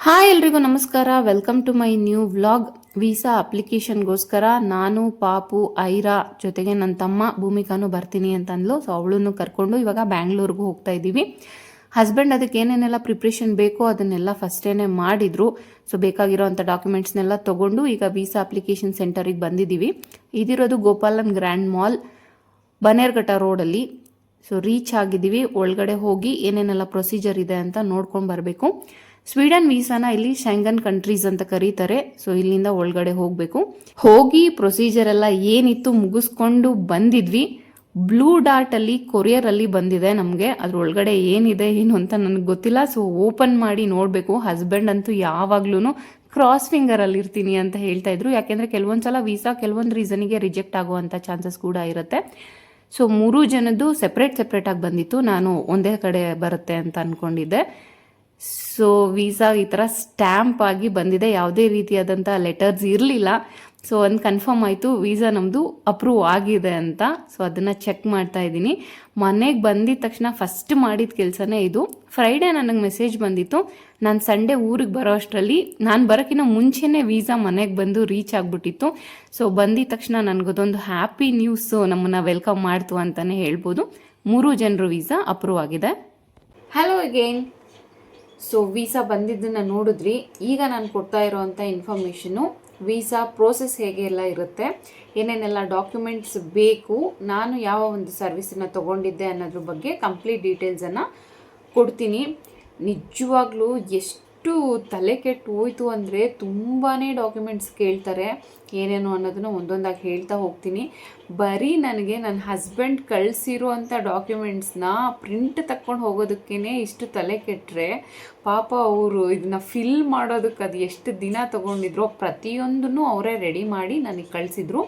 Hi ಎಲ್ರಿಗೂ ನಮಸ್ಕಾರ. Welcome to my new vlog. Visa ಅಪ್ಲಿಕೇಶನ್ಗೋಸ್ಕರ ನಾನು, ಪಾಪು, ಐರಾ ಜೊತೆಗೆ ನನ್ನ ತಮ್ಮ ಭೂಮಿಕಾನು ಬರ್ತೀನಿ ಅಂತ ಅಂದ್ಲು. ಸೊ ಅವಳನ್ನು ಕರ್ಕೊಂಡು ಇವಾಗ ಬ್ಯಾಂಗ್ಳೂರ್ಗೂ ಹೋಗ್ತಾ ಇದ್ದೀವಿ. ಹಸ್ಬೆಂಡ್ ಅದಕ್ಕೆ ಏನೇನೆಲ್ಲ ಪ್ರಿಪ್ರೇಷನ್ ಬೇಕೋ ಅದನ್ನೆಲ್ಲ ಫಸ್ಟೇನೆ ಮಾಡಿದ್ರು. ಸೊ ಬೇಕಾಗಿರೋವಂಥ ಡಾಕ್ಯುಮೆಂಟ್ಸ್ನೆಲ್ಲ ತೊಗೊಂಡು ಈಗ ವೀಸಾ ಅಪ್ಲಿಕೇಶನ್ ಸೆಂಟರಿಗೆ ಬಂದಿದ್ದೀವಿ. ಇದಿರೋದು ಗೋಪಾಲನ್ ಗ್ರ್ಯಾಂಡ್ ಮಾಲ್, ಬನ್ನೇರ್ಘಟ್ಟ ರೋಡಲ್ಲಿ. ಸೊ ರೀಚ್ ಆಗಿದ್ದೀವಿ. ಒಳಗಡೆ ಹೋಗಿ ಏನೇನೆಲ್ಲ ಪ್ರೊಸೀಜರ್ ಇದೆ ಅಂತ ನೋಡ್ಕೊಂಡು ಬರಬೇಕು. ಸ್ವೀಡನ್ ವೀಸಾನ ಇಲ್ಲಿ ಶೆಂಗನ್ ಕಂಟ್ರೀಸ್ ಅಂತ ಕರೀತಾರೆ. ಸೊ ಇಲ್ಲಿಂದ ಒಳಗಡೆ ಹೋಗಿ ಪ್ರೊಸೀಜರ್ ಎಲ್ಲ ಏನಿತ್ತು ಮುಗಿಸ್ಕೊಂಡು ಬಂದಿದ್ವಿ. ಬ್ಲೂ ಡಾರ್ಟ್ ಅಲ್ಲಿ ಕೊರಿಯರ್ ಅಲ್ಲಿ ಬಂದಿದೆ ನಮಗೆ. ಅದ್ರ ಒಳಗಡೆ ಏನಿದೆ ಏನು ಅಂತ ನನಗೆ ಗೊತ್ತಿಲ್ಲ. ಸೊ ಓಪನ್ ಮಾಡಿ ನೋಡಬೇಕು. ಹಸ್ಬೆಂಡ್ ಅಂತೂ ಯಾವಾಗ್ಲೂ ಕ್ರಾಸ್ ಫಿಂಗರ್ ಅಲ್ಲಿ ಇರ್ತೀನಿ ಅಂತ ಹೇಳ್ತಾ ಇದ್ರು. ಯಾಕೆಂದ್ರೆ ಕೆಲವೊಂದ್ಸಲ ವೀಸಾ ಕೆಲವೊಂದು ರೀಸನ್ಗೆ ರಿಜೆಕ್ಟ್ ಆಗುವಂತ ಚಾನ್ಸಸ್ ಕೂಡ ಇರುತ್ತೆ. ಸೊ 3 ಜನದ್ದು ಸೆಪ್ರೇಟ್ ಆಗಿ ಬಂದಿತ್ತು. ನಾನು ಒಂದೇ ಕಡೆ ಬರುತ್ತೆ ಅಂತ ಅನ್ಕೊಂಡಿದ್ದೆ. ಸೊ ವೀಸಾ ಈ ಥರ ಸ್ಟ್ಯಾಂಪ್ ಆಗಿ ಬಂದಿದೆ. ಯಾವುದೇ ರೀತಿಯಾದಂಥ ಲೆಟರ್ಸ್ ಇರಲಿಲ್ಲ. ಸೊ ಒಂದು ಕನ್ಫರ್ಮ್ ಆಯಿತು, ವೀಸಾ ನಮ್ಮದು ಅಪ್ರೂವ್ ಆಗಿದೆ ಅಂತ. ಸೊ ಅದನ್ನು ಚೆಕ್ ಮಾಡ್ತಾ ಇದ್ದೀನಿ. ಮನೆಗೆ ಬಂದಿದ ತಕ್ಷಣ ಫಸ್ಟ್ ಮಾಡಿದ ಕೆಲಸನೇ ಇದು. ಫ್ರೈಡೇ ನನಗೆ ಮೆಸೇಜ್ ಬಂದಿತ್ತು. ನಾನು ಸಂಡೇ ಊರಿಗೆ ಬರೋ ಅಷ್ಟರಲ್ಲಿ, ನಾನು ಬರೋಕ್ಕಿಂತ ಮುಂಚೆನೇ ವೀಸಾ ಮನೆಗೆ ಬಂದು ರೀಚ್ ಆಗಿಬಿಟ್ಟಿತ್ತು. ಸೊ ಬಂದಿದ ತಕ್ಷಣ ನನಗದೊಂದು ಹ್ಯಾಪಿ ನ್ಯೂಸು ನಮ್ಮನ್ನು ವೆಲ್ಕಮ್ ಮಾಡ್ತು ಅಂತಲೇ ಹೇಳ್ಬೋದು. 3 ಜನರು ವೀಸಾ ಅಪ್ರೂವ್ ಆಗಿದೆ. Hello again. ಸೊ ವೀಸಾ ಬಂದಿದ್ದನ್ನು ನೋಡಿದ್ರಿ. ಈಗ ನಾನು ಕೊಡ್ತಾ ಇರೋವಂಥ ಇನ್ಫಾರ್ಮೇಷನು, ವೀಸಾ ಪ್ರೋಸೆಸ್ ಹೇಗೆ ಎಲ್ಲ ಇರುತ್ತೆ, ಏನೇನೆಲ್ಲ ಡಾಕ್ಯುಮೆಂಟ್ಸ್ ಬೇಕು, ನಾನು ಯಾವ ಒಂದು ಸರ್ವಿಸನ್ನು ತೊಗೊಂಡಿದ್ದೆ ಅನ್ನೋದ್ರ ಬಗ್ಗೆ ಕಂಪ್ಲೀಟ್ ಡೀಟೇಲ್ಸನ್ನು ಕೊಡ್ತೀನಿ. ನಿಜವಾಗ್ಲೂ ಎಷ್ಟು ತಲೆ ಕೆಟ್ಟು ಹೋಯ್ತು ಅಂದರೆ ತುಂಬಾ ಡಾಕ್ಯುಮೆಂಟ್ಸ್ ಕೇಳ್ತಾರೆ. ಏನೇನು ಅನ್ನೋದನ್ನು ಒಂದೊಂದಾಗಿ ಹೇಳ್ತಾ ಹೋಗ್ತೀನಿ. ಬರೀ ನನಗೆ ನನ್ನ ಹಸ್ಬೆಂಡ್ ಕಳಿಸಿರುವಂಥ ಡಾಕ್ಯುಮೆಂಟ್ಸ್ನ ಪ್ರಿಂಟ್ ತಕ್ಕೊಂಡು ಹೋಗೋದಕ್ಕೇ ಇಷ್ಟು ತಲೆ ಕೆಟ್ಟರೆ, ಪಾಪ ಅವರು ಇದನ್ನ ಫಿಲ್ ಮಾಡೋದಕ್ಕೆ ಅದು ಎಷ್ಟು ದಿನ ತೊಗೊಂಡಿದ್ರು. ಪ್ರತಿಯೊಂದನ್ನು ಅವರೇ ರೆಡಿ ಮಾಡಿ ನನಗೆ ಕಳಿಸಿದ್ರು.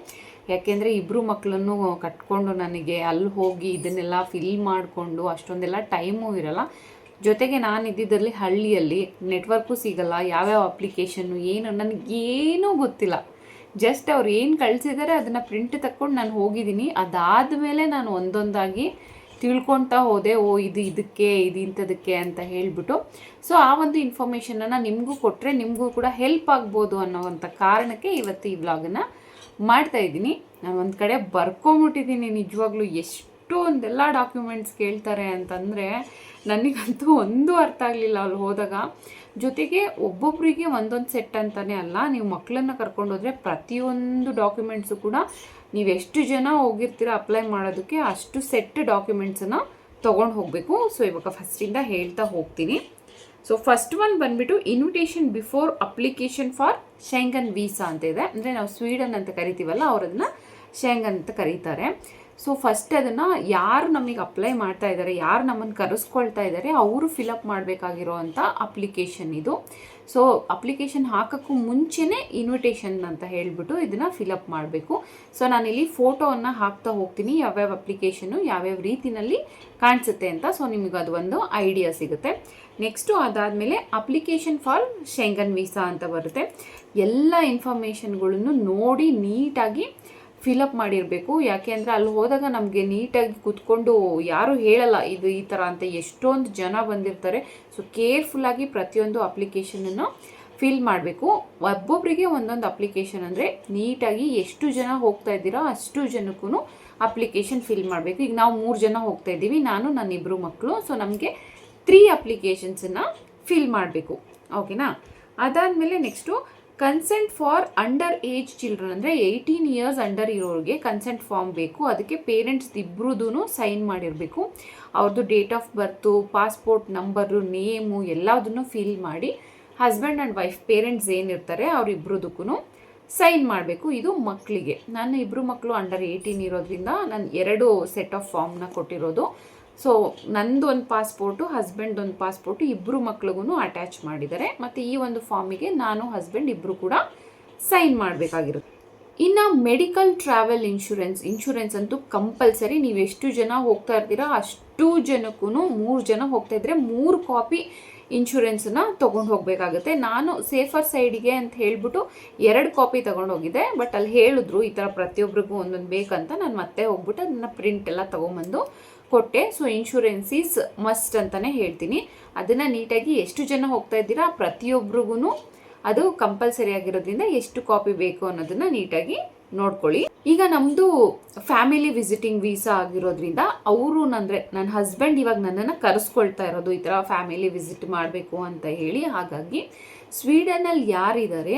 ಯಾಕೆಂದರೆ 2 ಮಕ್ಕಳನ್ನು ಕಟ್ಕೊಂಡು ನನಗೆ ಅಲ್ಲಿ ಹೋಗಿ ಇದನ್ನೆಲ್ಲ ಫಿಲ್ ಮಾಡಿಕೊಂಡು ಅಷ್ಟೊಂದೆಲ್ಲ ಟೈಮೂ ಇರಲ್ಲ. ಜೊತೆಗೆ ನಾನು ಇದ್ದಿದ್ದಲ್ಲಿ ಹಳ್ಳಿಯಲ್ಲಿ ನೆಟ್ವರ್ಕು ಸಿಗಲ್ಲ. ಯಾವ್ಯಾವ ಅಪ್ಲಿಕೇಶನ್ನು ಏನು ನನಗೇನೂ ಗೊತ್ತಿಲ್ಲ. ಜಸ್ಟ್ ಅವ್ರು ಏನು ಕಳಿಸಿದ್ದಾರೆ ಅದನ್ನು ಪ್ರಿಂಟ್ ತಕ್ಕೊಂಡು ನಾನು ಹೋಗಿದ್ದೀನಿ. ಅದಾದಮೇಲೆ ನಾನು ಒಂದೊಂದಾಗಿ ತಿಳ್ಕೊಳ್ತಾ ಹೋದೆ. ಇದು ಇದಕ್ಕೆ, ಇದು ಇಂಥದಕ್ಕೆ ಅಂತ ಹೇಳಿಬಿಟ್ಟು. ಸೊ ಆ ಒಂದು ಇನ್ಫಾರ್ಮೇಷನನ್ನು ನಿಮಗೂ ಕೊಟ್ಟರೆ ನಿಮಗೂ ಕೂಡ ಹೆಲ್ಪ್ ಆಗ್ಬೋದು ಅನ್ನೋವಂಥ ಕಾರಣಕ್ಕೆ ಇವತ್ತು ಈ ವ್ಲಾಗನ್ನು ಮಾಡ್ತಾಯಿದ್ದೀನಿ. ನಾನು ಒಂದು ಕಡೆ ಬರ್ಕೊಂಬಿಟ್ಟಿದ್ದೀನಿ. ನಿಜವಾಗ್ಲೂ ಎಷ್ಟೊಂದೆಲ್ಲ ಡಾಕ್ಯುಮೆಂಟ್ಸ್ ಕೇಳ್ತಾರೆ ಅಂತಂದರೆ ನನಗಂತೂ ಒಂದು ಅರ್ಥ ಆಗಲಿಲ್ಲ ಅಲ್ಲಿ ಹೋದಾಗ. ಜೊತೆಗೆ ಒಬ್ಬೊಬ್ಬರಿಗೆ ಒಂದೊಂದು ಸೆಟ್ ಅಂತಲೇ ಅಲ್ಲ, ನೀವು ಮಕ್ಕಳನ್ನು ಕರ್ಕೊಂಡೋದ್ರೆ ಪ್ರತಿಯೊಂದು ಡಾಕ್ಯುಮೆಂಟ್ಸು ಕೂಡ ನೀವು ಎಷ್ಟು ಜನ ಹೋಗಿರ್ತೀರ ಅಪ್ಲೈ ಮಾಡೋದಕ್ಕೆ ಅಷ್ಟು ಸೆಟ್ ಡಾಕ್ಯುಮೆಂಟ್ಸನ್ನು ತೊಗೊಂಡು ಹೋಗಬೇಕು. ಸೊ ಇವಾಗ ಫಸ್ಟಿಂದ ಹೇಳ್ತಾ ಹೋಗ್ತೀನಿ. ಸೊ ಫಸ್ಟ್ ಒನ್ ಬಂದುಬಿಟ್ಟು invitation before application for Schengen visa ಅಂತ ಇದೆ. ಅಂದರೆ ನಾವು ಸ್ವೀಡನ್ ಅಂತ ಕರಿತೀವಲ್ಲ, ಅವರದನ್ನ ಶೆಂಗನ್ ಅಂತ ಕರೀತಾರೆ. ಸೊ ಫಸ್ಟ್ ಅದನ್ನು ಯಾರು ನಮಗೆ ಅಪ್ಲೈ ಮಾಡ್ತಾ ಇದ್ದಾರೆ, ಯಾರು ನಮ್ಮನ್ನು ಕರೆಸ್ಕೊಳ್ತಾ ಇದ್ದಾರೆ, ಅವರು ಫಿಲಪ್ ಮಾಡಬೇಕಾಗಿರೋವಂಥ ಅಪ್ಲಿಕೇಶನ್ ಇದು. ಸೊ ಅಪ್ಲಿಕೇಶನ್ ಹಾಕೋಕ್ಕೂ ಮುಂಚೆನೇ ಇನ್ವಿಟೇಷನ್ ಅಂತ ಹೇಳಿಬಿಟ್ಟು ಇದನ್ನು ಫಿಲಪ್ ಮಾಡಬೇಕು. ಸೊ ನಾನಿಲ್ಲಿ ಫೋಟೋವನ್ನು ಹಾಕ್ತಾ ಹೋಗ್ತೀನಿ, ಯಾವ್ಯಾವ ಅಪ್ಲಿಕೇಶನ್ನು ಯಾವ್ಯಾವ ರೀತಿಯಲ್ಲಿ ಕಾಣಿಸುತ್ತೆ ಅಂತ. ಸೊ ನಿಮಗೆ ಅದು ಒಂದು ಐಡಿಯಾ ಸಿಗುತ್ತೆ. ನೆಕ್ಸ್ಟು ಅದಾದಮೇಲೆ ಅಪ್ಲಿಕೇಶನ್ ಫಾರ್ ಶೆಂಗನ್ ವೀಸಾ ಅಂತ ಬರುತ್ತೆ. ಎಲ್ಲ ಇನ್ಫಾರ್ಮೇಷನ್ಗಳನ್ನು ನೋಡಿ ನೀಟಾಗಿ ಫಿಲಪ್ ಮಾಡಿರಬೇಕು. ಯಾಕೆ ಅಂದರೆ ಅಲ್ಲಿ ಹೋದಾಗ ನಮಗೆ ನೀಟಾಗಿ ಕೂತ್ಕೊಂಡು ಯಾರೂ ಹೇಳಲ್ಲ ಇದು ಈ ಥರ ಅಂತ. ಎಷ್ಟೊಂದು ಜನ ಬಂದಿರ್ತಾರೆ. ಸೊ ಕೇರ್ಫುಲ್ಲಾಗಿ ಪ್ರತಿಯೊಂದು ಅಪ್ಲಿಕೇಶನನ್ನು ಫಿಲ್ ಮಾಡಬೇಕು. ಒಬ್ಬೊಬ್ಬರಿಗೆ ಒಂದೊಂದು ಅಪ್ಲಿಕೇಶನ್ ಅಂದರೆ ನೀಟಾಗಿ ಎಷ್ಟು ಜನ ಹೋಗ್ತಾ ಇದ್ದೀರಾ ಅಷ್ಟು ಜನಕ್ಕೂ ಅಪ್ಲಿಕೇಶನ್ ಫಿಲ್ ಮಾಡಬೇಕು. ಈಗ ನಾವು 3 ಜನ ಹೋಗ್ತಾ ಇದ್ದೀವಿ, ನಾನು ನನ್ನ 2 ಮಕ್ಕಳು. ಸೊ ನಮಗೆ 3 ಅಪ್ಲಿಕೇಶನ್ಸನ್ನು ಫಿಲ್ ಮಾಡಬೇಕು. ಓಕೆನಾ? ಅದಾದಮೇಲೆ next consent for under age children, ಅಂದರೆ 18 ಇಯರ್ಸ್ ಅಂಡರ್ ಇರೋರಿಗೆ ಕನ್ಸೆಂಟ್ ಫಾರ್ಮ್ ಬೇಕು. ಅದಕ್ಕೆ ಪೇರೆಂಟ್ಸ್ ಇಬ್ಬರದೂ ಸೈನ್ ಮಾಡಿರಬೇಕು. ಅವ್ರದ್ದು date of birth, passport number, name ಎಲ್ಲದನ್ನು ಫಿಲ್ ಮಾಡಿ ಹಸ್ಬೆಂಡ್ ಆ್ಯಂಡ್ ವೈಫ್ ಪೇರೆಂಟ್ಸ್ ಏನಿರ್ತಾರೆ ಅವರಿಬ್ಬರದಕ್ಕೂ ಸೈನ್ ಮಾಡಬೇಕು. ಇದು ಮಕ್ಕಳಿಗೆ. ನನ್ನ 2 ಮಕ್ಕಳು ಅಂಡರ್ 18 ಇರೋದ್ರಿಂದ ನಾನು 2 ಸೆಟ್ ಆಫ್ ಫಾರ್ಮ್ನ ಕೊಟ್ಟಿರೋದು. ಸೊ ನಂದು ಒಂದು ಪಾಸ್ಪೋರ್ಟು, ಹಸ್ಬೆಂಡ್ ಒಂದು ಪಾಸ್ಪೋರ್ಟು 2 ಮಕ್ಳಿಗೂ ಅಟ್ಯಾಚ್ ಮಾಡಿದ್ದಾರೆ. ಮತ್ತು ಈ ಒಂದು ಫಾರ್ಮಿಗೆ ನಾನು ಹಸ್ಬೆಂಡ್ ಇಬ್ಬರು ಕೂಡ ಸೈನ್ ಮಾಡಬೇಕಾಗಿರುತ್ತೆ. ಇನ್ನು ಮೆಡಿಕಲ್ ಟ್ರಾವೆಲ್ ಇನ್ಶೂರೆನ್ಸ್ ಅಂತೂ ಕಂಪಲ್ಸರಿ. ನೀವು ಎಷ್ಟು ಜನ ಹೋಗ್ತಾ ಇರ್ತೀರಾ ಅಷ್ಟು ಜನಕ್ಕೂ, 3 ಜನ ಹೋಗ್ತಾ ಇದ್ದರೆ 3 ಕಾಪಿ ಇನ್ಶೂರೆನ್ಸನ್ನ ತೊಗೊಂಡು ಹೋಗಬೇಕಾಗುತ್ತೆ. ನಾನು ಸೇಫರ್ ಸೈಡಿಗೆ ಅಂತ ಹೇಳಿಬಿಟ್ಟು 2 ಕಾಪಿ ತೊಗೊಂಡು ಹೋಗಿದ್ದೆ. ಬಟ್ ಅಲ್ಲಿ ಹೇಳಿದ್ರು ಈ ಥರ ಪ್ರತಿಯೊಬ್ಬರಿಗೂ ಒಂದೊಂದು ಬೇಕಂತ. ನಾನು ಮತ್ತೆ ಹೋಗ್ಬಿಟ್ಟು ಅದನ್ನು ಪ್ರಿಂಟ್ ಎಲ್ಲ ತೊಗೊಂಬಂದು ಕೊಟ್ಟೆ. ಸೊ ಇನ್ಶೂರೆನ್ಸ್ ಈಸ್ ಮಸ್ಟ್ ಅಂತಲೇ ಹೇಳ್ತೀನಿ. ಅದನ್ನು ನೀಟಾಗಿ ಎಷ್ಟು ಜನ ಹೋಗ್ತಾ ಇದ್ದೀರಾ ಪ್ರತಿಯೊಬ್ಬರಿಗೂ ಅದು ಕಂಪಲ್ಸರಿ ಆಗಿರೋದ್ರಿಂದ ಎಷ್ಟು ಕಾಪಿ ಬೇಕು ಅನ್ನೋದನ್ನ ನೀಟಾಗಿ ನೋಡ್ಕೊಳ್ಳಿ. ಈಗ ನಮ್ಮದು ಫ್ಯಾಮಿಲಿ ವಿಸಿಟಿಂಗ್ ವೀಸಾ ಆಗಿರೋದ್ರಿಂದ ಅವರು ಅಂದರೆ ನನ್ನ ಹಸ್ಬೆಂಡ್ ಇವಾಗ ನನ್ನನ್ನು ಕರೆಸ್ಕೊಳ್ತಾ ಇರೋದು ಈ ಥರ ಫ್ಯಾಮಿಲಿ ವಿಸಿಟ್ ಮಾಡಬೇಕು ಅಂತ ಹೇಳಿ. ಹಾಗಾಗಿ ಸ್ವೀಡನಲ್ಲಿ ಯಾರಿದ್ದಾರೆ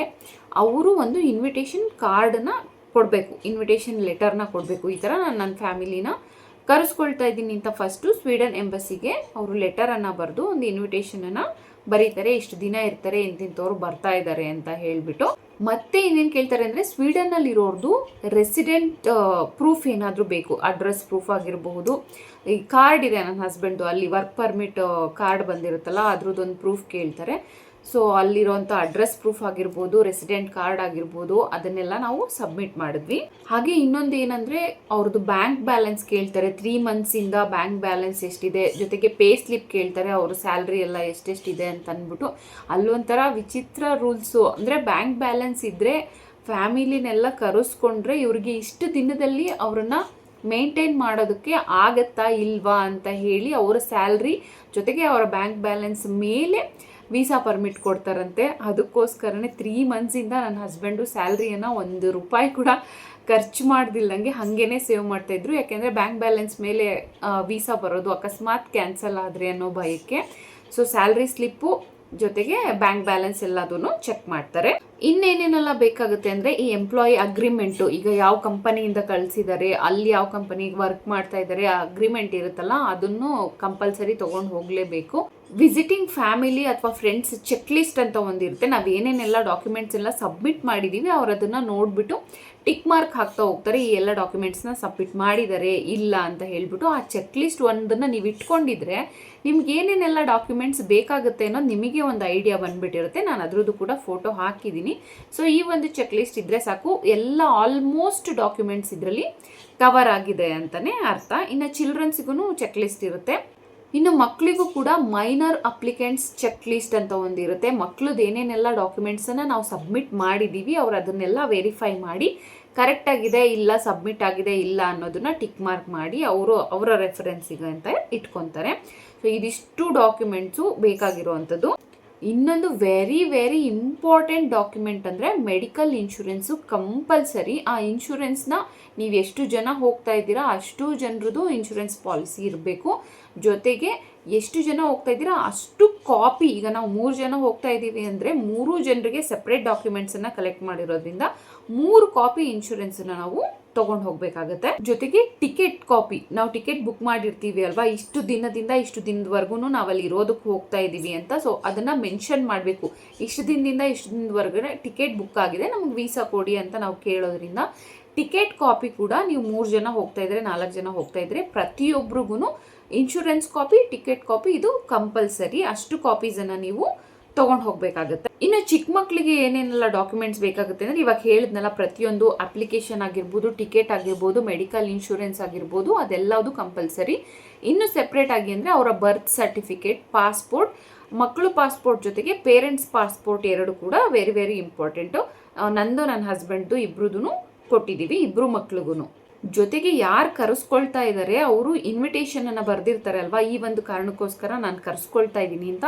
ಅವರು ಒಂದು ಇನ್ವಿಟೇಷನ್ ಕಾರ್ಡನ್ನ ಕೊಡಬೇಕು, ಇನ್ವಿಟೇಷನ್ ಲೆಟರ್ನ ಕೊಡಬೇಕು. ಈ ಥರ ನಾನು ನನ್ನ ಫ್ಯಾಮಿಲಿನ ಕರೆಸ್ಕೊಳ್ತಾ ಇದ್ದೀನಿ ಅಂತ ಫಸ್ಟು ಸ್ವೀಡನ್ ಎಂಬಸಿಗೆ ಅವರು ಲೆಟರನ್ನು ಬರೆದು ಒಂದು ಇನ್ವಿಟೇಷನನ್ನು ಬರೀತಾರೆ, ಇಷ್ಟು ದಿನ ಇರ್ತಾರೆ, ಇಂತಿಂಥವ್ರು ಬರ್ತಾ ಇದ್ದಾರೆ ಅಂತ ಹೇಳಿಬಿಟ್ಟು. ಮತ್ತೆ ಇನ್ನೇನು ಕೇಳ್ತಾರೆ ಅಂದರೆ ಸ್ವೀಡನ್ನಲ್ಲಿರೋರ್ದು ರೆಸಿಡೆಂಟ್ ಪ್ರೂಫ್ ಏನಾದರೂ ಬೇಕು, ಅಡ್ರೆಸ್ ಪ್ರೂಫ್ ಆಗಿರಬಹುದು. ಈ ಕಾರ್ಡ್ ಇದೆ ನನ್ನ ಹಸ್ಬೆಂಡು, ಅಲ್ಲಿ ವರ್ಕ್ ಪರ್ಮಿಟ್ ಕಾರ್ಡ್ ಬಂದಿರುತ್ತಲ್ಲ ಅದ್ರದ್ದೊಂದು ಪ್ರೂಫ್ ಕೇಳ್ತಾರೆ. ಸೊ ಅಲ್ಲಿರೋಂಥ ಅಡ್ರೆಸ್ ಪ್ರೂಫ್ ಆಗಿರ್ಬೋದು, ರೆಸಿಡೆಂಟ್ ಕಾರ್ಡ್ ಆಗಿರ್ಬೋದು, ಅದನ್ನೆಲ್ಲ ನಾವು ಸಬ್ಮಿಟ್ ಮಾಡಿದ್ವಿ. ಹಾಗೆ ಇನ್ನೊಂದು ಏನಂದರೆ ಅವ್ರದ್ದು ಬ್ಯಾಂಕ್ ಬ್ಯಾಲೆನ್ಸ್ ಕೇಳ್ತಾರೆ, 3 ಮಂತ್ಸಿಂದ ಬ್ಯಾಂಕ್ ಬ್ಯಾಲೆನ್ಸ್ ಎಷ್ಟಿದೆ, ಜೊತೆಗೆ ಪೇ ಸ್ಲಿಪ್ ಕೇಳ್ತಾರೆ, ಅವ್ರ ಸ್ಯಾಲ್ರಿ ಎಲ್ಲ ಎಷ್ಟೆಷ್ಟಿದೆ ಅಂತ ಅಂದ್ಬಿಟ್ಟು. ಅಲ್ಲೊಂಥರ ವಿಚಿತ್ರ ರೂಲ್ಸು. ಅಂದರೆ ಬ್ಯಾಂಕ್ ಬ್ಯಾಲೆನ್ಸ್ ಇದ್ದರೆ ಫ್ಯಾಮಿಲಿನೆಲ್ಲ ಕರೆಸ್ಕೊಂಡ್ರೆ ಇವ್ರಿಗೆ ಇಷ್ಟು ದಿನದಲ್ಲಿ ಅವ್ರನ್ನ ಮೇಂಟೈನ್ ಮಾಡೋದಕ್ಕೆ ಆಗತ್ತಾ ಇಲ್ವಾ ಅಂತ ಹೇಳಿ ಅವರ ಸ್ಯಾಲ್ರಿ ಜೊತೆಗೆ ಅವರ ಬ್ಯಾಂಕ್ ಬ್ಯಾಲೆನ್ಸ್ ಮೇಲೆ ವೀಸಾ ಪರ್ಮಿಟ್ ಕೊಡ್ತಾರಂತೆ. ಅದಕ್ಕೋಸ್ಕರನೇ 3 ಮಂತ್ಸಿಂದ ನನ್ನ ಹಸ್ಬೆಂಡು ಸ್ಯಾಲ್ರಿಯನ್ನು ₹1 ಕೂಡ ಖರ್ಚು ಮಾಡ್ದಿಲ್ಲಂಗೆ ಹಾಗೇ ಸೇವ್ ಮಾಡ್ತಾಯಿದ್ರು. ಯಾಕೆಂದರೆ ಬ್ಯಾಂಕ್ ಬ್ಯಾಲೆನ್ಸ್ ಮೇಲೆ ವೀಸಾ ಬರೋದು ಅಕಸ್ಮಾತ್ ಕ್ಯಾನ್ಸಲ್ ಆದರೆ ಅನ್ನೋ ಭಯಕ್ಕೆ. ಸೊ ಸ್ಯಾಲ್ರಿ ಸ್ಲಿಪ್ಪು ಜೊತೆಗೆ ಬ್ಯಾಂಕ್ ಬ್ಯಾಲೆನ್ಸ್ ಎಲ್ಲದನ್ನು ಚೆಕ್ ಮಾಡ್ತಾರೆ. ಇನ್ನೇನೇನೆಲ್ಲ ಬೇಕಾಗುತ್ತೆ ಅಂದರೆ ಈ ಎಂಪ್ಲಾಯಿ ಅಗ್ರಿಮೆಂಟು, ಈಗ ಯಾವ ಕಂಪನಿಯಿಂದ ಕಳಿಸಿದ್ದಾರೆ, ಅಲ್ಲಿ ಯಾವ ಕಂಪನಿಗೆ ವರ್ಕ್ ಮಾಡ್ತಾ ಇದ್ದಾರೆ, ಆ ಅಗ್ರಿಮೆಂಟ್ ಇರುತ್ತಲ್ಲ ಅದನ್ನು ಕಂಪಲ್ಸರಿ ತೊಗೊಂಡು ಹೋಗಲೇಬೇಕು. ವಿಸಿಟಿಂಗ್ ಫ್ಯಾಮಿಲಿ ಅಥವಾ ಫ್ರೆಂಡ್ಸ್ ಚೆಕ್ ಲಿಸ್ಟ್ ಅಂತ ಒಂದಿರುತ್ತೆ. ನಾವು ಏನೇನೆಲ್ಲ ಡಾಕ್ಯುಮೆಂಟ್ಸ್ ಎಲ್ಲ ಸಬ್ಮಿಟ್ ಮಾಡಿದ್ದೀವಿ ಅವ್ರು ಅದನ್ನು ನೋಡಿಬಿಟ್ಟು ಟಿಕ್ ಮಾರ್ಕ್ ಹಾಕ್ತಾ ಹೋಗ್ತಾರೆ, ಈ ಎಲ್ಲ ಡಾಕ್ಯುಮೆಂಟ್ಸ್ನ ಸಬ್ಮಿಟ್ ಮಾಡಿದ್ದಾರೆ ಇಲ್ಲ ಅಂತ ಹೇಳ್ಬಿಟ್ಟು. ಆ ಚೆಕ್ ಲಿಸ್ಟ್ ಒಂದನ್ನು ನೀವು ಇಟ್ಕೊಂಡಿದ್ರೆ ನಿಮ್ಗೆ ಏನೇನೆಲ್ಲ ಡಾಕ್ಯುಮೆಂಟ್ಸ್ ಬೇಕಾಗುತ್ತೆ ಅನ್ನೋದು ನಿಮಗೆ ಒಂದು ಐಡಿಯಾ ಬಂದುಬಿಟ್ಟಿರುತ್ತೆ. ನಾನು ಅದ್ರದ್ದು ಕೂಡ ಫೋಟೋ ಹಾಕಿದ್ದೀನಿ. ಸೊ ಈ ಒಂದು ಚೆಕ್ ಲಿಸ್ಟ್ ಇದ್ದರೆ ಸಾಕು, ಎಲ್ಲ ಆಲ್ಮೋಸ್ಟ್ ಡಾಕ್ಯುಮೆಂಟ್ಸ್ ಇದರಲ್ಲಿ ಕವರ್ ಆಗಿದೆ ಅಂತಲೇ ಅರ್ಥ. ಇನ್ನು ಚಿಲ್ಡ್ರನ್ಸಿಗೂ ಚೆಕ್ ಲಿಸ್ಟ್ ಇರುತ್ತೆ. ಇನ್ನು ಮಕ್ಕಳಿಗೂ ಕೂಡ ಮೈನರ್ ಅಪ್ಲಿಕೆಂಟ್ಸ್ ಚೆಕ್ ಲಿಸ್ಟ್ ಅಂತ ಒಂದಿರುತ್ತೆ. ಮಕ್ಕಳದ್ದು ಏನೇನೆಲ್ಲ ಡಾಕ್ಯುಮೆಂಟ್ಸನ್ನು ನಾವು ಸಬ್ಮಿಟ್ ಮಾಡಿದ್ದೀವಿ ಅವ್ರು ಅದನ್ನೆಲ್ಲ ವೆರಿಫೈ ಮಾಡಿ ಕರೆಕ್ಟಾಗಿದೆ ಇಲ್ಲ, ಸಬ್ಮಿಟ್ ಆಗಿದೆ ಇಲ್ಲ ಅನ್ನೋದನ್ನ ಟಿಕ್ ಮಾರ್ಕ್ ಮಾಡಿ ಅವರ ರೆಫರೆನ್ಸಿಗೆ ಅಂತ ಇಟ್ಕೊತಾರೆ. ಸೊ ಇದಿಷ್ಟು ಡಾಕ್ಯುಮೆಂಟ್ಸು ಬೇಕಾಗಿರುವಂಥದ್ದು. ಇನ್ನೊಂದು ವೆರಿ ಇಂಪಾರ್ಟೆಂಟ್ ಡಾಕ್ಯುಮೆಂಟ್ ಅಂದರೆ ಮೆಡಿಕಲ್ ಇನ್ಶೂರೆನ್ಸು ಕಂಪಲ್ಸರಿ. ಆ ಇನ್ಶೂರೆನ್ಸ್ನ ನೀವು ಎಷ್ಟು ಜನ ಹೋಗ್ತಾ ಇದ್ದೀರಾ ಅಷ್ಟು ಜನರದ್ದು ಇನ್ಶೂರೆನ್ಸ್ ಪಾಲಿಸಿ ಇರಬೇಕು. ಜೊತೆಗೆ ಎಷ್ಟು ಜನ ಹೋಗ್ತಾ ಇದ್ದೀರಾ ಅಷ್ಟು ಕಾಪಿ. ಈಗ ನಾವು 3 ಜನ ಹೋಗ್ತಾ ಇದ್ದೀವಿ ಅಂದರೆ 3 ಜನರಿಗೆ ಸೆಪ್ರೇಟ್ ಡಾಕ್ಯುಮೆಂಟ್ಸನ್ನು ಕಲೆಕ್ಟ್ ಮಾಡಿರೋದ್ರಿಂದ 3 ಕಾಪಿ ಇನ್ಶೂರೆನ್ಸನ್ನು ನಾವು ತೊಗೊಂಡು ಹೋಗಬೇಕಾಗತ್ತೆ. ಜೊತೆಗೆ ಟಿಕೆಟ್ ಕಾಪಿ, ನಾವು ಟಿಕೆಟ್ ಬುಕ್ ಮಾಡಿರ್ತೀವಿ ಅಲ್ವಾ, ಇಷ್ಟು ದಿನದಿಂದ ಇಷ್ಟು ದಿನದವರೆಗೂ ನಾವಲ್ಲಿ ಇರೋದಕ್ಕೆ ಹೋಗ್ತಾ ಇದ್ದೀವಿ ಅಂತ. ಸೊ ಅದನ್ನು ಮೆನ್ಷನ್ ಮಾಡಬೇಕು, ಇಷ್ಟು ದಿನದಿಂದ ಇಷ್ಟು ದಿನದವರೆಗೆ ಟಿಕೆಟ್ ಬುಕ್ ಆಗಿದೆ, ನಮ್ಗೆ ವೀಸಾ ಕೊಡಿ ಅಂತ ನಾವು ಕೇಳೋದ್ರಿಂದ ಟಿಕೆಟ್ ಕಾಪಿ ಕೂಡ ನೀವು 3 ಜನ ಹೋಗ್ತಾ ಇದ್ರೆ 4 ಜನ ಹೋಗ್ತಾ ಇದ್ರೆ ಪ್ರತಿಯೊಬ್ಬರಿಗೂ ಇನ್ಶೂರೆನ್ಸ್ ಕಾಪಿ, ಟಿಕೆಟ್ ಕಾಪಿ ಇದು ಕಂಪಲ್ಸರಿ. ಅಷ್ಟು ಕಾಪೀಸನ್ನು ನೀವು ತೊಗೊಂಡು ಹೋಗಬೇಕಾಗುತ್ತೆ. ಇನ್ನು ಚಿಕ್ಕ ಮಕ್ಕಳಿಗೆ ಏನೇನೆಲ್ಲ ಡಾಕ್ಯುಮೆಂಟ್ಸ್ ಬೇಕಾಗುತ್ತೆ ಅಂದರೆ ಇವಾಗ ಹೇಳಿದ್ನಲ್ಲ, ಪ್ರತಿಯೊಂದು ಅಪ್ಲಿಕೇಶನ್ ಆಗಿರ್ಬೋದು, ಟಿಕೆಟ್ ಆಗಿರ್ಬೋದು, ಮೆಡಿಕಲ್ ಇನ್ಶೂರೆನ್ಸ್ ಆಗಿರ್ಬೋದು, ಅದೆಲ್ಲದು ಕಂಪಲ್ಸರಿ. ಇನ್ನು ಸೆಪ್ರೇಟ್ ಆಗಿ ಅಂದರೆ ಅವರ ಬರ್ತ್ ಸರ್ಟಿಫಿಕೇಟ್, ಪಾಸ್ಪೋರ್ಟ್, ಮಕ್ಕಳು ಪಾಸ್ಪೋರ್ಟ್ ಜೊತೆಗೆ ಪೇರೆಂಟ್ಸ್ ಪಾಸ್ಪೋರ್ಟ್ 2 ಕೂಡ ವೆರಿ ಇಂಪಾರ್ಟೆಂಟು. ನಂದು ನನ್ನ ಹಸ್ಬೆಂಡ್ದು ಇಬ್ರದ್ದು ಕೊಟ್ಟಿದ್ದೀವಿ, 2 ಮಕ್ಳಿಗೂ. ಜೊತೆಗೆ ಯಾರು ಕರೆಸ್ಕೊಳ್ತಾ ಇದ್ದಾರೆ ಅವರು ಇನ್ವಿಟೇಷನನ್ನು ಬರೆದಿರ್ತಾರೆ ಅಲ್ವಾ, ಈ ಒಂದು ಕಾರಣಕ್ಕೋಸ್ಕರ ನಾನು ಕರೆಸ್ಕೊಳ್ತಾ ಇದ್ದೀನಿ ಅಂತ.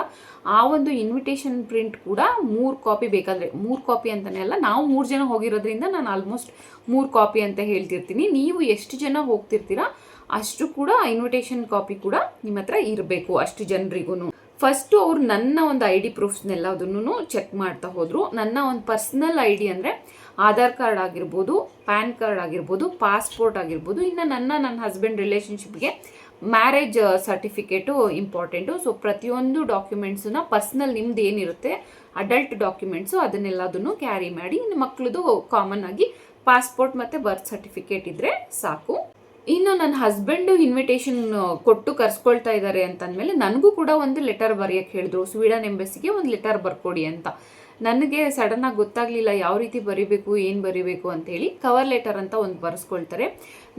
ಆ ಒಂದು ಇನ್ವಿಟೇಷನ್ ಪ್ರಿಂಟ್ ಕೂಡ 3 ಕಾಪಿ ಬೇಕಾದರೆ, 3 ಕಾಪಿ ಅಂತಲೇ ಅಲ್ಲ, ನಾವು 3 ಜನ ಹೋಗಿರೋದ್ರಿಂದ ನಾನು ಆಲ್ಮೋಸ್ಟ್ 3 ಕಾಪಿ ಅಂತ ಹೇಳ್ತಿರ್ತೀನಿ. ನೀವು ಎಷ್ಟು ಜನ ಹೋಗ್ತಿರ್ತೀರಾ ಅಷ್ಟು ಕೂಡ ಇನ್ವಿಟೇಷನ್ ಕಾಪಿ ಕೂಡ ನಿಮ್ಮ ಹತ್ರ ಇರಬೇಕು ಅಷ್ಟು ಜನರಿಗೂ. ಫಸ್ಟು ಅವ್ರು ನನ್ನ ಒಂದು ID ಪ್ರೂಫ್ಸ್ನೆಲ್ಲ ಅದನ್ನು ಚೆಕ್ ಮಾಡ್ತಾ ಹೋದರು. ನನ್ನ ಒಂದು ಪರ್ಸ್ನಲ್ ID ಅಂದರೆ ಆಧಾರ್ ಕಾರ್ಡ್ ಆಗಿರ್ಬೋದು, ಪ್ಯಾನ್ ಕಾರ್ಡ್ ಆಗಿರ್ಬೋದು, ಪಾಸ್ಪೋರ್ಟ್ ಆಗಿರ್ಬೋದು. ಇನ್ನು ನನ್ನ ಹಸ್ಬೆಂಡ್ ರಿಲೇಷನ್ಶಿಪ್ಗೆ ಮ್ಯಾರೇಜ್ ಸರ್ಟಿಫಿಕೇಟು ಇಂಪಾರ್ಟೆಂಟು. ಸೊ ಪ್ರತಿಯೊಂದು ಡಾಕ್ಯುಮೆಂಟ್ಸನ್ನ ಪರ್ಸ್ನಲ್ ನಿಮ್ದು ಏನಿರುತ್ತೆ ಅಡಲ್ಟ್ ಡಾಕ್ಯುಮೆಂಟ್ಸು ಅದನ್ನೆಲ್ಲದನ್ನು ಕ್ಯಾರಿ ಮಾಡಿ. ಇನ್ನು ಮಕ್ಕಳದು ಕಾಮನ್ ಆಗಿ ಪಾಸ್ಪೋರ್ಟ್ ಮತ್ತು ಬರ್ತ್ ಸರ್ಟಿಫಿಕೇಟ್ ಇದ್ದರೆ ಸಾಕು. ಇನ್ನು ನನ್ನ ಹಸ್ಬೆಂಡು ಇನ್ವಿಟೇಷನ್ ಕೊಟ್ಟು ಕರ್ಸ್ಕೊಳ್ತಾ ಇದ್ದಾರೆ ಅಂತಂದಮೇಲೆ ನನಗೂ ಕೂಡ ಒಂದು ಲೆಟರ್ ಬರೆಯೋಕ್ಕೆ ಹೇಳಿದ್ರು, ಸ್ವೀಡನ್ ಎಂಬಸಿಗೆ ಒಂದು ಲೆಟರ್ ಬರ್ಕೊಡಿ ಅಂತ. ನನಗೆ ಸಡನ್ನಾಗಿ ಗೊತ್ತಾಗಲಿಲ್ಲ ಯಾವ ರೀತಿ ಬರೀಬೇಕು, ಏನು ಬರೀಬೇಕು ಅಂತೇಳಿ. ಕವರ್ ಲೆಟರ್ ಅಂತ ಒಂದು ಬರೆಸ್ಕೊಳ್ತಾರೆ.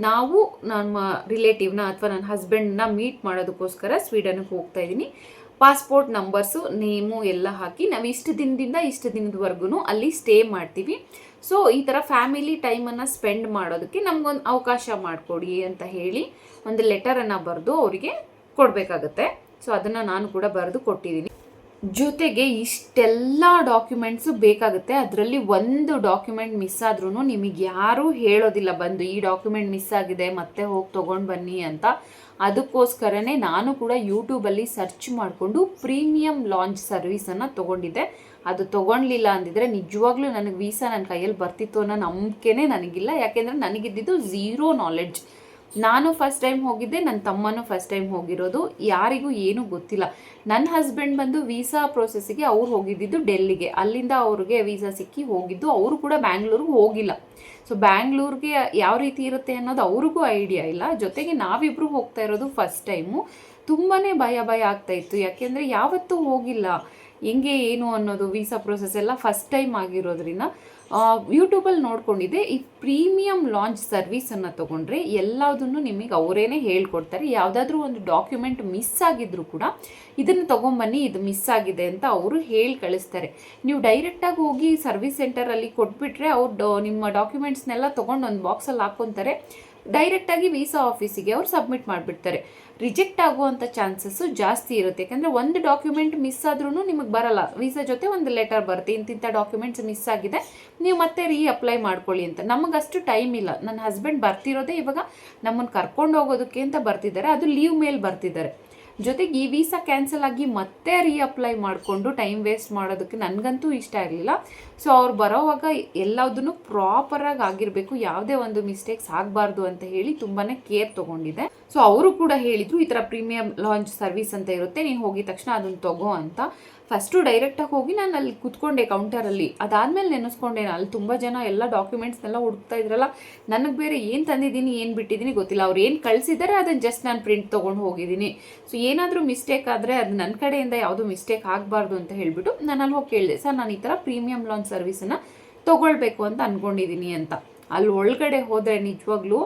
ನಾವು ನಮ್ಮ ರಿಲೇಟಿವ್ನ ಅಥವಾ ನನ್ನ ಹಸ್ಬೆಂಡ್ನ ಮೀಟ್ ಮಾಡೋದಕ್ಕೋಸ್ಕರ ಸ್ವೀಡನ್ಗೆ ಹೋಗ್ತಾ ಇದ್ದೀನಿ. ಪಾಸ್ಪೋರ್ಟ್ ನಂಬರ್ಸು, ನೇಮು ಎಲ್ಲ ಹಾಕಿ ನಾವು ಇಷ್ಟು ದಿನದಿಂದ ಇಷ್ಟು ದಿನದವರೆಗೂ ಅಲ್ಲಿ ಸ್ಟೇ ಮಾಡ್ತೀವಿ. ಸೊ ಈ ಥರ ಫ್ಯಾಮಿಲಿ ಟೈಮನ್ನು ಸ್ಪೆಂಡ್ ಮಾಡೋದಕ್ಕೆ ನಮಗೊಂದು ಅವಕಾಶ ಮಾಡಿಕೊಡಿ ಅಂತ ಹೇಳಿ ಒಂದು ಲೆಟರನ್ನು ಬರೆದು ಅವರಿಗೆ ಕೊಡಬೇಕಾಗತ್ತೆ. ಸೊ ಅದನ್ನು ನಾನು ಕೂಡ ಬರೆದು ಕೊಟ್ಟಿದ್ದೀನಿ. ಜೊತೆಗೆ ಇಷ್ಟೆಲ್ಲ ಡಾಕ್ಯುಮೆಂಟ್ಸು ಬೇಕಾಗುತ್ತೆ. ಅದರಲ್ಲಿ ಒಂದು ಡಾಕ್ಯುಮೆಂಟ್ ಮಿಸ್ ಆದ್ರೂ ನಿಮಗೆ ಯಾರೂ ಹೇಳೋದಿಲ್ಲ ಬಂದು ಈ ಡಾಕ್ಯುಮೆಂಟ್ ಮಿಸ್ ಆಗಿದೆ ಮತ್ತೆ ಹೋಗಿ ತೊಗೊಂಡು ಬನ್ನಿ ಅಂತ. ಅದಕ್ಕೋಸ್ಕರನೇ ನಾನು ಕೂಡ ಯೂಟ್ಯೂಬಲ್ಲಿ ಸರ್ಚ್ ಮಾಡಿಕೊಂಡು ಪ್ರೀಮಿಯಂ ಲಾಂಚ್ ಸರ್ವಿಸನ್ನು ತೊಗೊಂಡಿದ್ದೆ. ಅದು ತೊಗೊಳ್ಲಿಲ್ಲ ಅಂದಿದ್ರೆ ನಿಜವಾಗ್ಲೂ ನನಗೆ ವೀಸಾ ನನ್ನ ಕೈಯಲ್ಲಿ ಬರ್ತಿತ್ತು ಅನ್ನೋ ನಂಬಿಕೆನೇ ನನಗಿಲ್ಲ. ಯಾಕೆಂದರೆ ನನಗಿದ್ದಿದ್ದು ಝೀರೋ ನಾಲೆಡ್ಜ್. ನಾನು ಫಸ್ಟ್ ಟೈಮ್ ಹೋಗಿದ್ದೆ, ನನ್ನ ತಮ್ಮನೂ ಫಸ್ಟ್ ಟೈಮ್ ಹೋಗಿರೋದು, ಯಾರಿಗೂ ಏನೂ ಗೊತ್ತಿಲ್ಲ. ನನ್ನ ಹಸ್ಬೆಂಡ್ ಬಂದು ವೀಸಾ ಪ್ರೋಸೆಸ್ಸಿಗೆ ಅವ್ರು ಹೋಗಿದ್ದಿದ್ದು ಡೆಲ್ಲಿಗೆ, ಅಲ್ಲಿಂದ ಅವ್ರಿಗೆ ವೀಸಾ ಸಿಕ್ಕಿ ಹೋಗಿದ್ದು. ಅವರು ಕೂಡ ಬ್ಯಾಂಗ್ಳೂರಿಗೆ ಹೋಗಿಲ್ಲ. ಸೊ ಬ್ಯಾಂಗ್ಳೂರಿಗೆ ಯಾವ ರೀತಿ ಇರುತ್ತೆ ಅನ್ನೋದು ಅವ್ರಿಗೂ ಐಡಿಯಾ ಇಲ್ಲ. ಜೊತೆಗೆ ನಾವಿಬ್ಬರು ಹೋಗ್ತಾ ಇರೋದು ಫಸ್ಟ್ ಟೈಮು. ತುಂಬಾ ಭಯ ಆಗ್ತಾಯಿತ್ತು, ಯಾಕೆಂದರೆ ಯಾವತ್ತೂ ಹೋಗಿಲ್ಲ, ಹೆಂಗೆ ಏನು ಅನ್ನೋದು ವೀಸಾ ಪ್ರೊಸೆಸ್ ಎಲ್ಲ ಫಸ್ಟ್ ಟೈಮ್ ಆಗಿರೋದ್ರಿಂದ ಯೂಟ್ಯೂಬಲ್ಲಿ ನೋಡ್ಕೊಂಡಿದ್ದೆ. ಈ ಪ್ರೀಮಿಯಂ ಲಾಂಚ್ ಸರ್ವಿಸನ್ನು ತೊಗೊಂಡ್ರೆ ಎಲ್ಲದನ್ನು ನಿಮಗೆ ಅವರೇನೆ ಹೇಳ್ಕೊಡ್ತಾರೆ. ಯಾವುದಾದ್ರೂ ಒಂದು ಡಾಕ್ಯುಮೆಂಟ್ ಮಿಸ್ ಆಗಿದ್ರೂ ಕೂಡ ಇದನ್ನು ತೊಗೊಂಬನ್ನಿ, ಇದು ಮಿಸ್ ಆಗಿದೆ ಅಂತ ಅವರು ಹೇಳಿ ಕಳಿಸ್ತಾರೆ. ನೀವು ಡೈರೆಕ್ಟಾಗಿ ಹೋಗಿ ಸರ್ವಿಸ್ ಸೆಂಟರಲ್ಲಿ ಕೊಟ್ಬಿಟ್ರೆ ಅವ್ರು ನಿಮ್ಮ ಡಾಕ್ಯುಮೆಂಟ್ಸ್ನೆಲ್ಲ ತೊಗೊಂಡು ಒಂದು ಬಾಕ್ಸಲ್ಲಿ ಹಾಕ್ಕೊತಾರೆ. ಡೈರೆಕ್ಟಾಗಿ ವೀಸಾ ಆಫೀಸಿಗೆ ಅವ್ರು ಸಬ್ಮಿಟ್ ಮಾಡಿಬಿಡ್ತಾರೆ. ರಿಜೆಕ್ಟ್ ಆಗುವಂಥ ಚಾನ್ಸಸ್ಸು ಜಾಸ್ತಿ ಇರುತ್ತೆ. ಯಾಕಂದರೆ ಒಂದು ಡಾಕ್ಯುಮೆಂಟ್ ಮಿಸ್ ಆದ್ರೂ ನಿಮಗೆ ಬರಲ್ಲ. ವೀಸಾ ಜೊತೆ ಒಂದು ಲೆಟರ್ ಬರುತ್ತೆ, ಇಂತಿಂಥ ಡಾಕ್ಯುಮೆಂಟ್ಸ್ ಮಿಸ್ ಆಗಿದೆ, ನೀವು ಮತ್ತೆ ಅಪ್ಲೈ ಮಾಡ್ಕೊಳ್ಳಿ ಅಂತ. ನಮಗಷ್ಟು ಟೈಮ್ ಇಲ್ಲ. ನನ್ನ ಹಸ್ಬೆಂಡ್ ಬರ್ತಿರೋದೇ ಇವಾಗ ನಮ್ಮನ್ನು ಕರ್ಕೊಂಡು ಹೋಗೋದಕ್ಕೆ ಅಂತ ಬರ್ತಿದ್ದಾರೆ. ಅದು ಲೀವ್ ಮೇಲೆ ಬರ್ತಿದ್ದಾರೆ. ಜೊತೆಗೆ ಈ ವೀಸಾ ಕ್ಯಾನ್ಸಲ್ ಆಗಿ ಮತ್ತೆ ಅಪ್ಲೈ ಮಾಡಿಕೊಂಡು ಟೈಮ್ ವೇಸ್ಟ್ ಮಾಡೋದಕ್ಕೆ ನನಗಂತೂ ಇಷ್ಟ ಇರಲಿಲ್ಲ. ಸೊ ಅವ್ರು ಬರೋವಾಗ ಎಲ್ಲದನ್ನು ಪ್ರಾಪರಾಗಿ ಆಗಿರಬೇಕು, ಯಾವುದೇ ಒಂದು ಮಿಸ್ಟೇಕ್ಸ್ ಆಗಬಾರ್ದು ಅಂತ ಹೇಳಿ ತುಂಬಾ ಕೇರ್ ತೊಗೊಂಡಿದ್ದೆ. ಸೊ ಅವರು ಕೂಡ ಹೇಳಿದರು ಈ ಥರ ಪ್ರೀಮಿಯಂ ಲಾಂಚ್ ಸರ್ವಿಸ್ ಅಂತ ಇರುತ್ತೆ, ನೀನು ಹೋಗಿದ ತಕ್ಷಣ ಅದನ್ನು ತಗೋ ಅಂತ. ಫಸ್ಟು ಡೈರೆಕ್ಟಾಗಿ ಹೋಗಿ ನಾನು ಅಲ್ಲಿ ಕೂತ್ಕೊಂಡೆ ಕೌಂಟರಲ್ಲಿ. ಅದಾದಮೇಲೆ ನೆನೆಸ್ಕೊಂಡೆ, ಅಲ್ಲಿ ತುಂಬ ಜನ ಎಲ್ಲ ಡಾಕ್ಯುಮೆಂಟ್ಸ್ನೆಲ್ಲ ಹುಡುಕ್ತಾ ಇದ್ರಲ್ಲ, ನನಗೆ ಬೇರೆ ಏನು ತಂದಿದ್ದೀನಿ ಏನು ಬಿಟ್ಟಿದ್ದೀನಿ ಗೊತ್ತಿಲ್ಲ. ಅವ್ರು ಏನು ಕಳಿಸಿದ್ದಾರೆ ಅದನ್ನು ಜಸ್ಟ್ ನಾನು ಪ್ರಿಂಟ್ ತೊಗೊಂಡು ಹೋಗಿದ್ದೀನಿ. ಸೊ ಏನಾದರೂ ಮಿಸ್ಟೇಕ್ ಆದರೆ ಅದು ನನ್ನ ಕಡೆಯಿಂದ ಯಾವುದೂ ಮಿಸ್ಟೇಕ್ ಆಗಬಾರ್ದು ಅಂತ ಹೇಳಿಬಿಟ್ಟು ನಾನು ಅಲ್ಲಿ ಹೋಗಿ ಕೇಳಿದೆ, ಸರ್ ನಾನು ಈ ಥರ ಪ್ರೀಮಿಯಂ ಲಾಂಚ್ ಸರ್ವಿಸನ್ನು ತೊಗೊಳ್ಬೇಕು ಅಂತ ಅಂದ್ಕೊಂಡಿದ್ದೀನಿ ಅಂತ. ಅಲ್ಲಿ ಒಳಗಡೆ ಹೋದರೆ ನಿಜವಾಗ್ಲೂ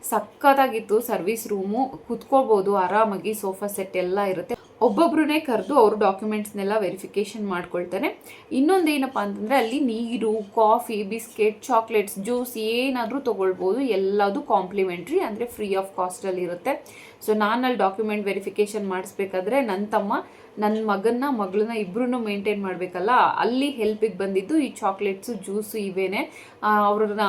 ಸಕ್ಕತ್ತಾಗಿತ್ತು. ಸರ್ವಿಸ್ ರೂಮು, ಕುತ್ಕೋಬೋದು ಆರಾಮಾಗಿ, ಸೋಫಾ ಸೆಟ್ ಎಲ್ಲ ಇರುತ್ತೆ. ಒಬ್ಬೊಬ್ಬರನ್ನೇ ಕರೆದು ಅವರು ಡಾಕ್ಯುಮೆಂಟ್ಸ್ನೆಲ್ಲ ವೆರಿಫಿಕೇಷನ್ ಮಾಡ್ಕೊಳ್ತಾರೆ. ಇನ್ನೊಂದೇನಪ್ಪ ಅಂತಂದರೆ ಅಲ್ಲಿ ನೀರು, ಕಾಫಿ, ಬಿಸ್ಕೆಟ್, ಚಾಕ್ಲೇಟ್ಸ್, ಜ್ಯೂಸ್ ಏನಾದರೂ ತೊಗೊಳ್ಬೋದು. ಎಲ್ಲದು ಕಾಂಪ್ಲಿಮೆಂಟ್ರಿ, ಅಂದರೆ ಫ್ರೀ ಆಫ್ ಕಾಸ್ಟಲ್ಲಿ ಇರುತ್ತೆ. ಸೊ ನಾನಲ್ಲಿ ಡಾಕ್ಯುಮೆಂಟ್ ವೆರಿಫಿಕೇಷನ್ ಮಾಡಿಸ್ಬೇಕಾದ್ರೆ ನನ್ನ ತಮ್ಮ ನನ್ನ ಮಗಳನ್ನ ಇಬ್ಬರೂ ಮೇಂಟೈನ್ ಮಾಡಬೇಕಲ್ಲ, ಅಲ್ಲಿ ಹೆಲ್ಪಿಗೆ ಬಂದಿದ್ದು ಈ ಚಾಕ್ಲೇಟ್ಸು, ಜ್ಯೂಸು ಇವೇನೆ. ಅವ್ರನ್ನ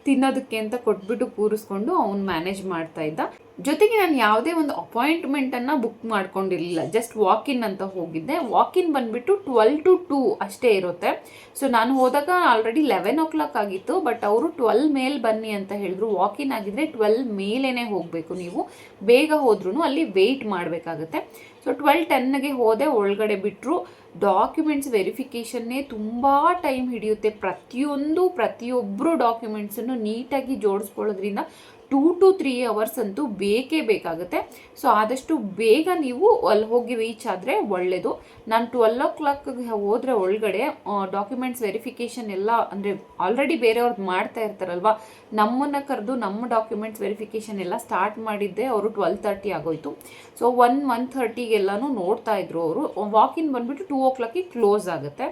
ತಿನ್ನೋದಕ್ಕೆ ಅಂತ ಕೊಟ್ಬಿಟ್ಟು ಕೂರಿಸ್ಕೊಂಡು ಅವ್ನು ಮ್ಯಾನೇಜ್ ಮಾಡ್ತಾ ಇದ್ದ. ಜೊತೆಗೆ ನಾನು ಯಾವುದೇ ಒಂದು ಅಪಾಯಿಂಟ್ಮೆಂಟನ್ನು ಬುಕ್ ಮಾಡ್ಕೊಂಡಿರಲಿಲ್ಲ, ಜಸ್ಟ್ ವಾಕಿನ್ ಅಂತ ಹೋಗಿದ್ದೆ. ವಾಕಿನ್ ಬಂದುಬಿಟ್ಟು 12 to 2 ಅಷ್ಟೇ ಇರುತ್ತೆ. ಸೊ ನಾನು ಹೋದಾಗ ಆಲ್ರೆಡಿ 11 o'clock ಆಗಿತ್ತು, ಬಟ್ ಅವರು 12 ಮೇಲೆ ಬನ್ನಿ ಅಂತ ಹೇಳಿದ್ರು. ವಾಕಿನ್ ಆಗಿದ್ದರೆ 12 ಮೇಲೇ ಹೋಗಬೇಕು, ನೀವು ಬೇಗ ಹೋದ್ರೂ ಅಲ್ಲಿ ವೆಯ್ಟ್ ಮಾಡಬೇಕಾಗುತ್ತೆ. ಸೊ 12:10ಗೆ ಹೋದೆ, ಒಳಗಡೆ ಬಿಟ್ಟರು. ಡಾಕ್ಯುಮೆಂಟ್ಸ್ ವೆರಿಫಿಕೇಷನ್ನೇ ತುಂಬ ಟೈಮ್ ಹಿಡಿಯುತ್ತೆ. ಪ್ರತಿಯೊಬ್ಬರು ಡಾಕ್ಯುಮೆಂಟ್ಸನ್ನು ನೀಟಾಗಿ ಜೋಡಿಸ್ಕೊಳ್ಳೋದ್ರಿಂದ 2 to 3 hours ಅಂತೂ ಬೇಕೇ ಬೇಕಾಗುತ್ತೆ. ಸೊ ಆದಷ್ಟು ಬೇಗ ನೀವು ಅಲ್ಲಿ ಹೋಗಿ ರೀಚ್ ಆದರೆ ಒಳ್ಳೆಯದು. ನಾನು 12 o'clock ಹೋದರೆ ಒಳಗಡೆ ಡಾಕ್ಯುಮೆಂಟ್ಸ್ ವೆರಿಫಿಕೇಷನ್ ಎಲ್ಲ, ಅಂದರೆ ಆಲ್ರೆಡಿ ಬೇರೆಯವ್ರದ್ದು ಮಾಡ್ತಾ ಇರ್ತಾರಲ್ವ, ನಮ್ಮನ್ನು ಕರೆದು ನಮ್ಮ ಡಾಕ್ಯುಮೆಂಟ್ಸ್ ವೆರಿಫಿಕೇಷನ್ ಎಲ್ಲ ಸ್ಟಾರ್ಟ್ ಮಾಡಿದ್ದೆ ಅವರು 12:30 ಆಗೋಯಿತು. ಸೊ 1:30 ನೋಡ್ತಾ ಇದ್ರು ಅವರು. ವಾಕಿನ್ ಬಂದುಬಿಟ್ಟು 2 o'clock ಕ್ಲೋಸ್ ಆಗುತ್ತೆ.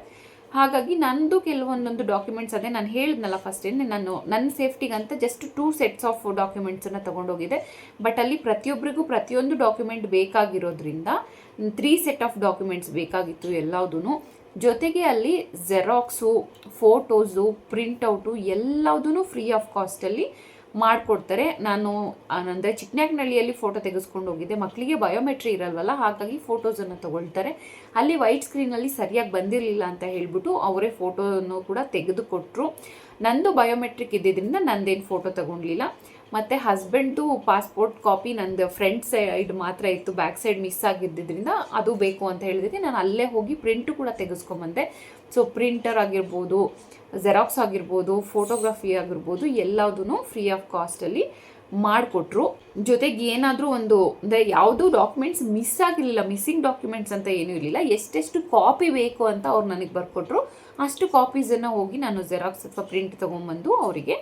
ಹಾಗಾಗಿ ನಂದು ಕೆಲವೊಂದೊಂದು ಡಾಕ್ಯುಮೆಂಟ್ಸ್, ಅದೇ ನಾನು ಹೇಳಿದ್ನಲ್ಲ ಫಸ್ಟೇನೆ, ನಾನು ನನ್ನ ಸೇಫ್ಟಿಗಂತ ಜಸ್ಟ್ 2 sets ಆಫ್ ಡಾಕ್ಯುಮೆಂಟ್ಸನ್ನು ತೊಗೊಂಡೋಗಿದ್ದೆ. ಬಟ್ ಅಲ್ಲಿ ಪ್ರತಿಯೊಬ್ಬರಿಗೂ ಪ್ರತಿಯೊಂದು ಡಾಕ್ಯುಮೆಂಟ್ ಬೇಕಾಗಿರೋದ್ರಿಂದ 3 set ಆಫ್ ಡಾಕ್ಯುಮೆಂಟ್ಸ್ ಬೇಕಾಗಿತ್ತು ಎಲ್ಲದೂ. ಜೊತೆಗೆ ಅಲ್ಲಿ ಜೆರಾಕ್ಸು, ಫೋಟೋಸು, ಪ್ರಿಂಟೌಟು ಎಲ್ಲದೂ ಫ್ರೀ ಆಫ್ ಕಾಸ್ಟಲ್ಲಿ ಮಾಡಿಕೊಡ್ತಾರೆ. ನಾನು ಅಂದರೆ ಚಿಕ್ಕನಾಗ್ನಳ್ಳಿಯಲ್ಲಿ ಫೋಟೋ ತೆಗೆಸ್ಕೊಂಡು ಹೋಗಿದ್ದೆ. ಮಕ್ಕಳಿಗೆ ಬಯೋಮೆಟ್ರಿ ಇರಲ್ವಲ್ಲ, ಹಾಗಾಗಿ ಫೋಟೋಸನ್ನು ತೊಗೊಳ್ತಾರೆ. ಅಲ್ಲಿ ವೈಟ್ ಸ್ಕ್ರೀನಲ್ಲಿ ಸರಿಯಾಗಿ ಬಂದಿರಲಿಲ್ಲ ಅಂತ ಹೇಳಿಬಿಟ್ಟು ಅವರೇ ಫೋಟೋನು ಕೂಡ ತೆಗೆದುಕೊಟ್ರು. ನಂದು ಬಯೋಮೆಟ್ರಿಕ್ ಇದ್ದಿದ್ದರಿಂದ ನಂದೇನು ಫೋಟೋ ತಗೊಳ್ಲಿಲ್ಲ. ಮತ್ತು ಹಸ್ಬೆಂಡ್ದು ಪಾಸ್ಪೋರ್ಟ್ ಕಾಪಿ ನಂದು ಫ್ರಂಟ್ ಸೈಡ್ ಮಾತ್ರ ಇತ್ತು, ಬ್ಯಾಕ್ ಸೈಡ್ ಮಿಸ್ ಆಗಿದ್ದರಿಂದ ಅದು ಬೇಕು ಅಂತ ಹೇಳಿದ್ರೆ ನಾನು ಅಲ್ಲೇ ಹೋಗಿ ಪ್ರಿಂಟು ಕೂಡ ತೆಗೆಸ್ಕೊಂಬಂದೆ. ಸೊ ಪ್ರಿಂಟರ್ ಆಗಿರ್ಬೋದು, ಜೆರಾಕ್ಸ್ ಆಗಿರ್ಬೋದು, ಫೋಟೋಗ್ರಫಿ ಆಗಿರ್ಬೋದು, ಎಲ್ಲದೂ ಫ್ರೀ ಆಫ್ ಕಾಸ್ಟಲ್ಲಿ ಮಾಡಿಕೊಟ್ರು. ಜೊತೆಗೆ ಏನಾದರೂ ಒಂದು ಅಂದರೆ ಯಾವುದೂ ಡಾಕ್ಯುಮೆಂಟ್ಸ್ ಮಿಸ್ ಆಗಿರಲಿಲ್ಲ, ಮಿಸ್ಸಿಂಗ್ ಡಾಕ್ಯುಮೆಂಟ್ಸ್ ಅಂತ ಏನೂ ಇರಲಿಲ್ಲ. ಎಷ್ಟೆಷ್ಟು ಕಾಪಿ ಬೇಕು ಅಂತ ಅವ್ರು ನನಗೆ ಬರ್ಕೊಟ್ರು, ಅಷ್ಟು ಕಾಪೀಸನ್ನು ಹೋಗಿ ನಾನು ಜೆರಾಕ್ಸ್ ಅಥವಾ ಪ್ರಿಂಟ್ ತೊಗೊಂಬಂದು ಅವರಿಗೆ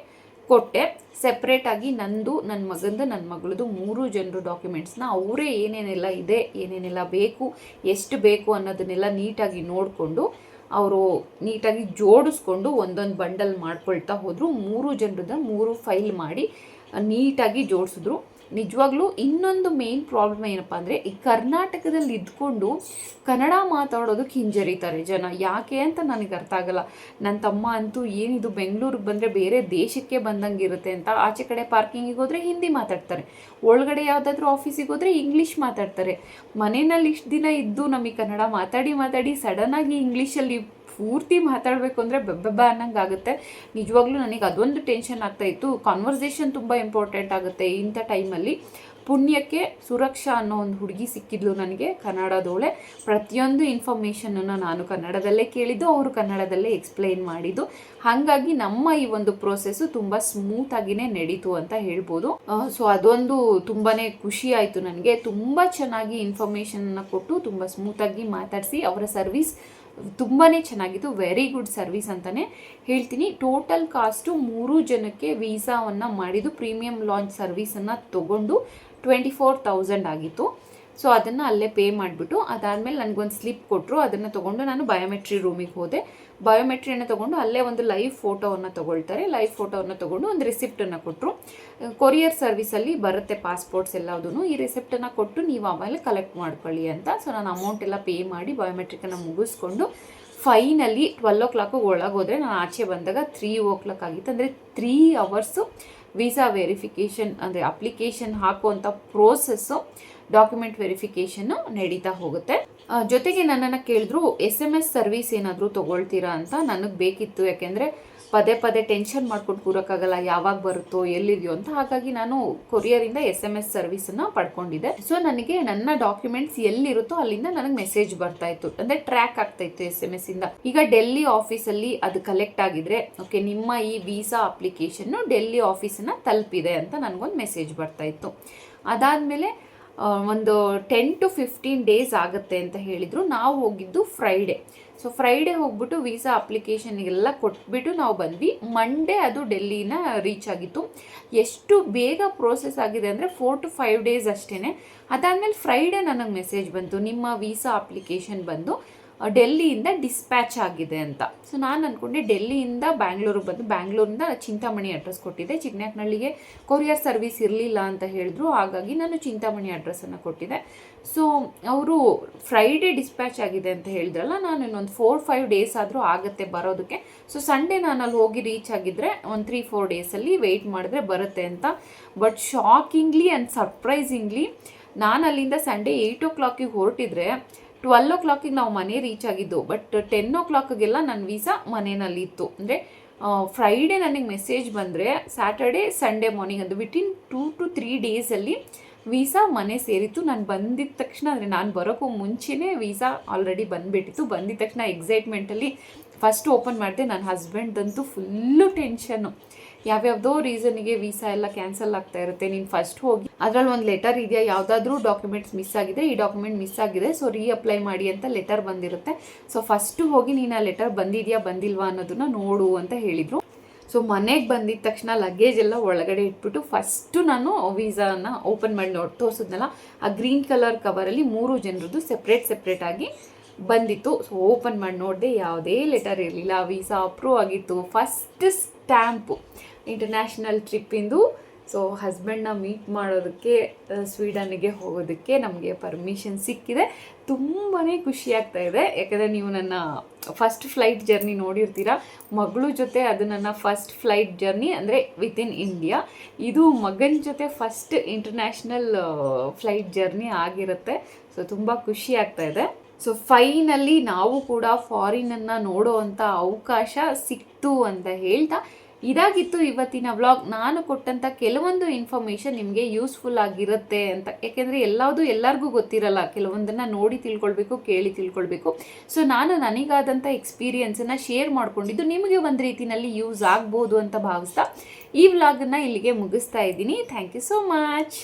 ಕೊಟ್ಟೆ. ಸೆಪ್ರೇಟಾಗಿ ನಂದು, ನನ್ನ ಮಗಂದು, ನನ್ನ ಮಗಳದು 3 ಜನರು ಡಾಕ್ಯುಮೆಂಟ್ಸ್ನ ಅವರೇ ಏನೇನೆಲ್ಲ ಇದೆ, ಏನೇನೆಲ್ಲ ಬೇಕು, ಎಷ್ಟು ಬೇಕು ಅನ್ನೋದನ್ನೆಲ್ಲ ನೀಟಾಗಿ ನೋಡಿಕೊಂಡು ಅವರು ನೀಟಾಗಿ ಜೋಡಿಸ್ಕೊಂಡು ಒಂದೊಂದು ಬಂಡಲ್ ಮಾಡ್ಕೊಳ್ತಾ ಹೋದರು. 3 ಜನರದ 3 ಫೈಲ್ ಮಾಡಿ ನೀಟಾಗಿ ಜೋಡಿಸಿದ್ರು. ನಿಜವಾಗ್ಲೂ ಇನ್ನೊಂದು ಮೇನ್ ಪ್ರಾಬ್ಲಮ್ ಏನಪ್ಪ ಅಂದರೆ, ಈ ಕರ್ನಾಟಕದಲ್ಲಿ ಇದ್ಕೊಂಡು ಕನ್ನಡ ಮಾತಾಡೋದಕ್ಕೆ ಹಿಂಜರಿತಾರೆ ಜನ. ಯಾಕೆ ಅಂತ ನನಗೆ ಅರ್ಥ ಆಗಲ್ಲ. ನನ್ನ ತಮ್ಮ ಅಂತೂ ಏನಿದು ಬೆಂಗಳೂರಿಗೆ ಬಂದರೆ ಬೇರೆ ದೇಶಕ್ಕೆ ಬಂದಂಗೆ ಇರುತ್ತೆ ಅಂತ, ಆಚೆ ಕಡೆ ಪಾರ್ಕಿಂಗಿಗೆ ಹೋದರೆ ಹಿಂದಿ ಮಾತಾಡ್ತಾರೆ, ಒಳಗಡೆ ಯಾವುದಾದ್ರೂ ಆಫೀಸಿಗೆ ಹೋದರೆ ಇಂಗ್ಲೀಷ್ ಮಾತಾಡ್ತಾರೆ. ಮನೆಯಲ್ಲಿ ಇಷ್ಟು ದಿನ ಇದ್ದು ನಮಗೆ ಕನ್ನಡ ಮಾತಾಡಿ ಸಡನ್ನಾಗಿ ಇಂಗ್ಲೀಷಲ್ಲಿ ಪೂರ್ತಿ ಮಾತಾಡಬೇಕು ಅಂದರೆ ಬೆಬ್ಬ ಅನ್ನಂಗೆ ಆಗುತ್ತೆ. ನಿಜವಾಗ್ಲೂ ನನಗೆ ಅದೊಂದು ಟೆನ್ಷನ್ ಆಗ್ತಾಯಿತ್ತು. ಕಾನ್ವರ್ಸೇಷನ್ ತುಂಬ ಇಂಪಾರ್ಟೆಂಟ್ ಆಗುತ್ತೆ ಇಂಥ ಟೈಮಲ್ಲಿ. ಪುಣ್ಯಕ್ಕೆ ಸುರಕ್ಷಾ ಅನ್ನೋ ಒಂದು ಹುಡುಗಿ ಸಿಕ್ಕಿದ್ಲು ನನಗೆ, ಕನ್ನಡದವಳೆ. ಪ್ರತಿಯೊಂದು ಇನ್ಫಾರ್ಮೇಷನನ್ನು ನಾನು ಕನ್ನಡದಲ್ಲೇ ಕೇಳಿದ್ದು, ಅವರು ಕನ್ನಡದಲ್ಲೇ ಎಕ್ಸ್ಪ್ಲೈನ್ ಮಾಡಿದ್ದು. ಹಾಗಾಗಿ ನಮ್ಮ ಈ ಒಂದು ಪ್ರೋಸೆಸ್ಸು ತುಂಬ ಸ್ಮೂತಾಗಿಯೇ ನಡೀತು ಅಂತ ಹೇಳ್ಬೋದು. ಸೊ ಅದೊಂದು ತುಂಬಾ ಖುಷಿ ಆಯಿತು ನನಗೆ. ತುಂಬ ಚೆನ್ನಾಗಿ ಇನ್ಫಾರ್ಮೇಷನನ್ನು ಕೊಟ್ಟು ತುಂಬ ಸ್ಮೂತಾಗಿ ಮಾತಾಡಿಸಿ, ಅವರ ಸರ್ವಿಸ್ ತುಂಬಾ ಚೆನ್ನಾಗಿತ್ತು. ವೆರಿ ಗುಡ್ ಸರ್ವಿಸ್ ಅಂತಲೇ ಹೇಳ್ತೀನಿ. ಟೋಟಲ್ ಕಾಸ್ಟು 3 ಜನಕ್ಕೆ ವೀಸಾವನ್ನು ಮಾಡಿದ್ದು ಪ್ರೀಮಿಯಂ ಲಾಂಚ್ ಸರ್ವಿಸನ್ನು ತೊಗೊಂಡು 24,000 ಆಗಿತ್ತು. ಸೊ ಅದನ್ನು ಅಲ್ಲೇ ಪೇ ಮಾಡಿಬಿಟ್ಟು ಅದಾದಮೇಲೆ ನನಗೊಂದು ಸ್ಲಿಪ್ ಕೊಟ್ಟರು. ಅದನ್ನು ತೊಗೊಂಡು ನಾನು ಬಯೋಮೆಟ್ರಿ ರೂಮಿಗೆ ಹೋದೆ. ಬಯೋಮೆಟ್ರಿಯನ್ನು ತೊಗೊಂಡು ಅಲ್ಲೇ ಒಂದು ಲೈವ್ ಫೋಟೋವನ್ನು ತೊಗೊಳ್ತಾರೆ. ಲೈವ್ ಫೋಟೋವನ್ನು ತೊಗೊಂಡು ಒಂದು ರಿಸಿಪ್ಟನ್ನು ಕೊಟ್ಟರು. ಕೊರಿಯರ್ ಸರ್ವಿಸಲ್ಲಿ ಬರುತ್ತೆ ಪಾಸ್ಪೋರ್ಟ್ಸ್ ಎಲ್ಲದೂ. ಈ ರಿಸಿಪ್ಟನ್ನು ಕೊಟ್ಟು ನೀವು ಆಮೇಲೆ ಕಲೆಕ್ಟ್ ಮಾಡ್ಕೊಳ್ಳಿ ಅಂತ. ಸೊ ನಾನು ಅಮೌಂಟ್ ಎಲ್ಲ ಪೇ ಮಾಡಿ ಬಯೋಮೆಟ್ರಿಕನ್ನು ಮುಗಿಸ್ಕೊಂಡು ಫೈನಲಿ 12 o'clock ಒಳಗೋದ್ರೆ ನಾನು ಆಚೆ ಬಂದಾಗ 3 o'clock ಆಗಿತ್ತು. ಅಂದರೆ 3 hours ವೀಸಾ ವೆರಿಫಿಕೇಷನ್ ಅಂದರೆ ಅಪ್ಲಿಕೇಶನ್ ಹಾಕುವಂಥ ಪ್ರೋಸೆಸ್ಸು, ಡಾಕ್ಯುಮೆಂಟ್ ವೆರಿಫಿಕೇಷನ್ನು ನಡೀತಾ ಹೋಗುತ್ತೆ. ಜೊತೆಗೆ ನನ್ನನ್ನು ಕೇಳಿದ್ರು SMS ಸರ್ವಿಸ್ ಏನಾದರೂ ತೊಗೊಳ್ತೀರಾ ಅಂತ. ನನಗೆ ಬೇಕಿತ್ತು, ಯಾಕೆಂದರೆ ಪದೇ ಟೆನ್ಷನ್ ಮಾಡ್ಕೊಂಡು ಕೂರೋಕ್ಕಾಗಲ್ಲ, ಯಾವಾಗ ಬರುತ್ತೋ ಎಲ್ಲಿದೆಯೋ ಅಂತ. ಹಾಗಾಗಿ ನಾನು ಕೊರಿಯರಿಂದ SMS ಸರ್ವಿಸನ್ನು ಪಡ್ಕೊಂಡಿದ್ದೆ. ಸೊ ನನಗೆ ನನ್ನ ಡಾಕ್ಯುಮೆಂಟ್ಸ್ ಎಲ್ಲಿರುತ್ತೋ ಅಲ್ಲಿಂದ ನನಗೆ ಮೆಸೇಜ್ ಬರ್ತಾ ಇತ್ತು, ಅಂದರೆ ಟ್ರ್ಯಾಕ್ ಆಗ್ತಾ ಇತ್ತು SMS ಇಂದ. ಈಗ ಡೆಲ್ಲಿ ಆಫೀಸಲ್ಲಿ ಅದು ಕಲೆಕ್ಟ್ ಆಗಿದ್ರೆ, ಓಕೆ ನಿಮ್ಮ ಈ ವೀಸಾ ಅಪ್ಲಿಕೇಶನ್ನು ಡೆಲ್ಲಿ ಆಫೀಸನ್ನು ತಲುಪಿದೆ ಅಂತ ನನಗೊಂದು ಮೆಸೇಜ್ ಬರ್ತಾ ಇತ್ತು. ಅದಾದಮೇಲೆ ಒಂದು 10 to 15 days ಆಗುತ್ತೆ ಅಂತ ಹೇಳಿದರು. ನಾವು ಹೋಗಿದ್ದು ಫ್ರೈಡೇ. ಸೊ ಫ್ರೈಡೇ ಹೋಗ್ಬಿಟ್ಟು ವೀಸಾ ಅಪ್ಲಿಕೇಶನ್ಗೆಲ್ಲ ಕೊಟ್ಬಿಟ್ಟು ನಾವು ಬಂದ್ವಿ. ಮಂಡೇ ಅದು ಡೆಲ್ಲಿನ ರೀಚ್ ಆಗಿತ್ತು. ಎಷ್ಟು ಬೇಗ ಪ್ರೋಸೆಸ್ ಆಗಿದೆ ಅಂದರೆ 4 to 5 days ಅಷ್ಟೇ. ಅದಾದಮೇಲೆ ಫ್ರೈಡೇ ನನಗೆ ಮೆಸೇಜ್ ಬಂತು, ನಿಮ್ಮ ವೀಸಾ ಅಪ್ಲಿಕೇಶನ್ ಬಂದು ಡೆಲ್ಲಿಯಿಂದ ಡಿಸ್ಪ್ಯಾಚ್ ಆಗಿದೆ ಅಂತ. ಸೊ ನಾನು ಅಂದ್ಕೊಂಡೆ ಡೆಲ್ಲಿಯಿಂದ ಬ್ಯಾಂಗ್ಳೂರಿಗೆ ಬಂದು, ಬ್ಯಾಂಗ್ಳೂರಿಂದ ಚಿಂತಾಮಣಿ ಅಡ್ರೆಸ್ ಕೊಟ್ಟಿದ್ದೆ. ಚಿಕ್ಕನಾಕ್ನಳ್ಳಿಗೆ ಕೊರಿಯರ್ ಸರ್ವಿಸ್ ಇರಲಿಲ್ಲ ಅಂತ ಹೇಳಿದ್ರು, ಹಾಗಾಗಿ ನಾನು ಚಿಂತಾಮಣಿ ಅಡ್ರೆಸ್ಸನ್ನು ಕೊಟ್ಟಿದ್ದೆ. ಸೊ ಅವರು ಫ್ರೈಡೇ ಡಿಸ್ಪ್ಯಾಚ್ ಆಗಿದೆ ಅಂತ ಹೇಳಿದ್ರಲ್ಲ, ನಾನು ಇನ್ನೊಂದು 4-5 days ಆದರೂ ಆಗುತ್ತೆ ಬರೋದಕ್ಕೆ. ಸೊ ಸಂಡೇ ನಾನು ಅಲ್ಲಿ ಹೋಗಿ ರೀಚ್ ಆಗಿದ್ದರೆ ಒಂದು 3-4 days ವೆಯ್ಟ್ ಮಾಡಿದ್ರೆ ಬರುತ್ತೆ ಅಂತ. ಬಟ್ ಶಾಕಿಂಗ್ಲಿ ಆ್ಯಂಡ್ ಸರ್ಪ್ರೈಸಿಂಗ್ಲಿ ನಾನು ಅಲ್ಲಿಂದ ಸಂಡೇ 8 o'clock ಹೊರಟಿದ್ರೆ 12 o'clock ನಾವು ಮನೆ ರೀಚ್ ಆಗಿದ್ದು. ಬಟ್ 10 o'clock ನನ್ನ ವೀಸಾ ಮನೆಯಲ್ಲಿ ಇತ್ತು. ಅಂದರೆ ಫ್ರೈಡೇ ನನಗೆ ಮೆಸೇಜ್ ಬಂದರೆ ಸ್ಯಾಟರ್ಡೇ ಸಂಡೇ ಮಾರ್ನಿಂಗ್ ಅದು ವಿತಿನ್ 2 to 3 days ವೀಸಾ ಮನೆ ಸೇರಿತ್ತು. ನಾನು ಬಂದಿದ್ದ ತಕ್ಷಣ, ಅಂದರೆ ನಾನು ಬರೋಕ್ಕೂ ಮುಂಚೆನೇ ವೀಸಾ ಆಲ್ರೆಡಿ ಬಂದುಬಿಟ್ಟಿತ್ತು. ಬಂದಿದ್ದ ತಕ್ಷಣ ಎಕ್ಸೈಟ್ಮೆಂಟಲ್ಲಿ ಫಸ್ಟ್ ಓಪನ್ ಮಾಡಿದೆ. ನನ್ನ ಹಸ್ಬೆಂಡ್ದಂತೂ ಫುಲ್ಲು ಟೆನ್ಷನ್ನು. ಯಾವ್ಯಾವುದೋ ರೀಸನಿಗೆ ವೀಸಾ ಎಲ್ಲ ಕ್ಯಾನ್ಸಲ್ ಆಗ್ತಾ ಇರುತ್ತೆ, ನೀನು ಫಸ್ಟ್ ಹೋಗಿ ಅದರಲ್ಲಿ ಒಂದು ಲೆಟರ್ ಇದೆಯಾ, ಯಾವುದಾದ್ರೂ ಡಾಕ್ಯುಮೆಂಟ್ಸ್ ಮಿಸ್ ಆಗಿದೆ, ಈ ಡಾಕ್ಯುಮೆಂಟ್ ಮಿಸ್ ಆಗಿದೆ, ಸೊ ಅಪ್ಲೈ ಮಾಡಿ ಅಂತ ಲೆಟರ್ ಬಂದಿರುತ್ತೆ. ಸೊ ಫಸ್ಟು ಹೋಗಿ ನೀನು ಆ ಲೆಟರ್ ಬಂದಿದೆಯಾ ಬಂದಿಲ್ವಾ ಅನ್ನೋದನ್ನ ನೋಡು ಅಂತ ಹೇಳಿದರು. ಸೊ ಮನೆಗೆ ಬಂದಿದ್ದ ತಕ್ಷಣ ಲಗೇಜ್ ಎಲ್ಲ ಒಳಗಡೆ ಇಟ್ಬಿಟ್ಟು ಫಸ್ಟು ನಾನು ವೀಸಾನ ಓಪನ್ ಮಾಡಿ ತೋರಿಸಿದ್ನಲ್ಲ, ಆ ಗ್ರೀನ್ ಕಲರ್ ಕವರಲ್ಲಿ 3 ಜನರದ್ದು ಸೆಪ್ರೇಟಾಗಿ ಬಂದಿತ್ತು. ಸೊ ಓಪನ್ ಮಾಡಿ ನೋಡಿದೆ, ಯಾವುದೇ ಲೆಟರ್ ಇರಲಿಲ್ಲ, ವೀಸಾ ಅಪ್ರೂವ್ ಆಗಿತ್ತು. ಫಸ್ಟ್ ಸ್ಟ್ಯಾಂಪು ಇಂಟರ್ನ್ಯಾಷನಲ್ ಟ್ರಿಪ್ಪಿಂದು. ಸೊ ಹಸ್ಬೆಂಡ್ನ ಮೀಟ್ ಮಾಡೋದಕ್ಕೆ ಸ್ವೀಡನ್ನಿಗೆ ಹೋಗೋದಕ್ಕೆ ನಮಗೆ ಪರ್ಮಿಷನ್ ಸಿಕ್ಕಿದೆ. ತುಂಬಾ ಖುಷಿ ಆಗ್ತಾ ಇದೆ, ಯಾಕಂದರೆ ನೀವು ನನ್ನ ಫಸ್ಟ್ ಫ್ಲೈಟ್ ಜರ್ನಿ ನೋಡಿರ್ತೀರ. ಮಗಳು ಜೊತೆ ಅದು ನನ್ನ ಫಸ್ಟ್ ಫ್ಲೈಟ್ ಜರ್ನಿ, ಅಂದರೆ ವಿತಿನ್ ಇಂಡಿಯಾ. ಇದು ಮಗನ ಜೊತೆ ಫಸ್ಟ್ ಇಂಟರ್ನ್ಯಾಷನಲ್ ಫ್ಲೈಟ್ ಜರ್ನಿ ಆಗಿರುತ್ತೆ. ಸೊ ತುಂಬ ಖುಷಿ ಆಗ್ತಾ ಇದೆ. ಸೊ ಫೈನಲಿ ನಾವು ಕೂಡ ಫಾರಿನನ್ನು ನೋಡೋ ಅಂಥ ಅವಕಾಶ ಸಿಕ್ತು ಅಂತ ಹೇಳ್ತಾ, ಇದಾಗಿತ್ತು ಇವತ್ತಿನ ವ್ಲಾಗ್. ನಾನು ಕೊಟ್ಟಂಥ ಕೆಲವೊಂದು ಇನ್ಫಾರ್ಮೇಷನ್ ನಿಮಗೆ ಯೂಸ್ಫುಲ್ ಆಗಿರುತ್ತೆ ಅಂತ. ಯಾಕೆಂದರೆ ಎಲ್ಲರಿಗೂ ಗೊತ್ತಿರಲ್ಲ, ಕೆಲವೊಂದನ್ನು ನೋಡಿ ತಿಳ್ಕೊಳ್ಬೇಕು, ಕೇಳಿ ತಿಳ್ಕೊಳ್ಬೇಕು. ಸೊ ನಾನು ನನಗಾದಂಥ ಎಕ್ಸ್ಪೀರಿಯನ್ಸನ್ನು ಶೇರ್ ಮಾಡ್ಕೊಂಡಿದ್ದು ನಿಮಗೆ ಒಂದು ರೀತಿಯಲ್ಲಿ ಯೂಸ್ ಆಗ್ಬೋದು ಅಂತ ಭಾವಿಸ್ತಾ ಈ ವ್ಲಾಗನ್ನು ಇಲ್ಲಿಗೆ ಮುಗಿಸ್ತಾ ಇದ್ದೀನಿ. Thank you so much.